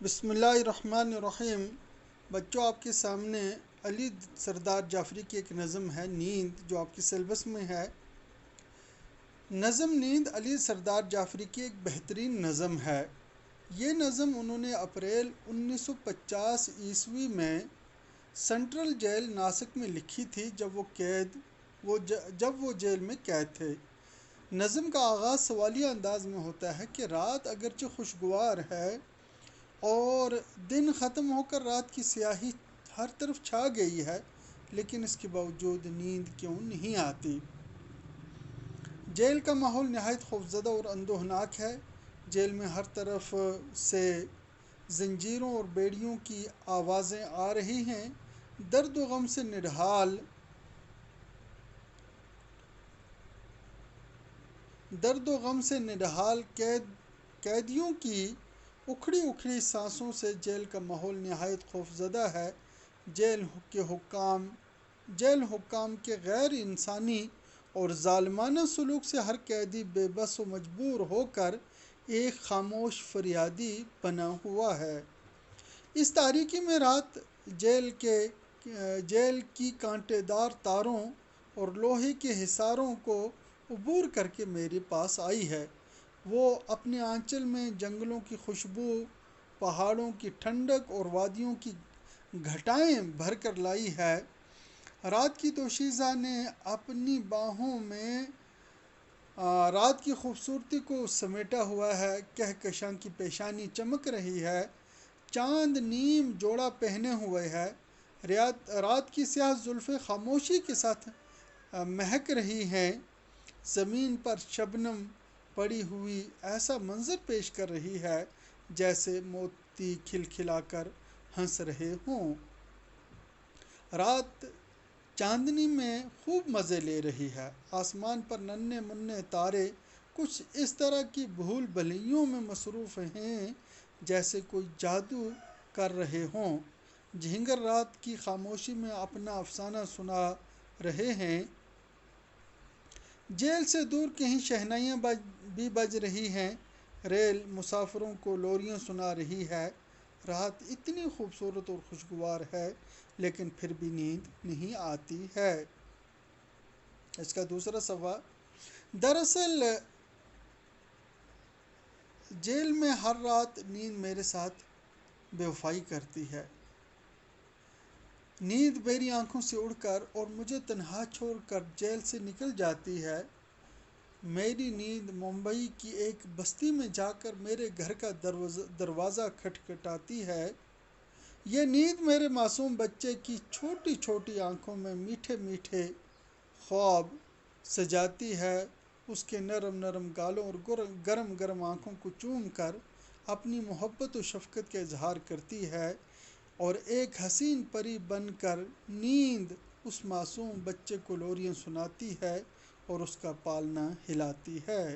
بسم اللہ الرحمن الرحیم۔ بچوں، آپ کے سامنے علی سردار جعفری کی ایک نظم ہے نیند، جو آپ کے سیلبس میں ہے۔ نظم نیند علی سردار جعفری کی ایک بہترین نظم ہے۔ یہ نظم انہوں نے اپریل 1950 میں سینٹرل جیل ناسک میں لکھی تھی، جب وہ جیل میں قید تھے۔ نظم کا آغاز سوالیہ انداز میں ہوتا ہے کہ رات اگرچہ خوشگوار ہے اور دن ختم ہو کر رات کی سیاہی ہر طرف چھا گئی ہے، لیکن اس کے باوجود نیند کیوں نہیں آتی؟ جیل کا ماحول نہایت خوفزدہ اور اندوہناک ہے۔ جیل میں ہر طرف سے زنجیروں اور بیڑیوں کی آوازیں آ رہی ہیں۔ درد و غم سے نڈھال قیدیوں کی اکھڑی اکھڑی سانسوں سے جیل کا ماحول نہایت خوفزدہ ہے۔ جیل حکام کے غیر انسانی اور ظالمانہ سلوک سے ہر قیدی بے بس و مجبور ہو کر ایک خاموش فریادی بنا ہوا ہے۔ اس تاریکی میں رات جیل کی کانٹے دار تاروں اور لوہے کے حصاروں کو عبور کر کے میرے پاس آئی ہے۔ وہ اپنے آنچل میں جنگلوں کی خوشبو، پہاڑوں کی ٹھنڈک اور وادیوں کی گھٹائیں بھر کر لائی ہے۔ رات کی دوشیزہ نے اپنی باہوں میں رات کی خوبصورتی کو سمیٹا ہوا ہے۔ کہکشاں کی پیشانی چمک رہی ہے، چاند نیم جوڑا پہنے ہوئے ہے۔ رات کی سیاہ زلفیں خاموشی کے ساتھ مہک رہی ہیں، زمین پر شبنم پڑی ہوئی ایسا منظر پیش کر رہی ہے جیسے موتی کھلکھلا کر ہنس رہے ہوں۔ رات چاندنی میں خوب مزے لے رہی ہے۔ آسمان پر ننھے منھے تارے کچھ اس طرح کی بھول بھلیوں میں مصروف ہیں جیسے کوئی جادو کر رہے ہوں۔ جھینگر رات کی خاموشی میں اپنا افسانہ سنا رہے ہیں۔ جیل سے دور کہیں شہنائیاں بھی بج رہی ہیں۔ ریل مسافروں کو لوریاں سنا رہی ہے۔ رات اتنی خوبصورت اور خوشگوار ہے، لیکن پھر بھی نیند نہیں آتی ہے۔ اس کا دوسرا صفحہ: دراصل جیل میں ہر رات نیند میرے ساتھ بے وفائی کرتی ہے۔ نیند میری آنکھوں سے اڑ کر اور مجھے تنہا چھوڑ کر جیل سے نکل جاتی ہے۔ میری نیند ممبئی کی ایک بستی میں جا کر میرے گھر کا دروازہ کھٹکھٹاتی ہے۔ یہ نیند میرے معصوم بچے کی چھوٹی چھوٹی آنکھوں میں میٹھے میٹھے خواب سجاتی ہے۔ اس کے نرم نرم گالوں اور گرم گرم آنکھوں کو چوم کر اپنی محبت و شفقت کا اظہار کرتی ہے، اور ایک حسین پری بن کر نیند اس معصوم بچے کو لوریاں سناتی ہے اور اس کا پالنا ہلاتی ہے۔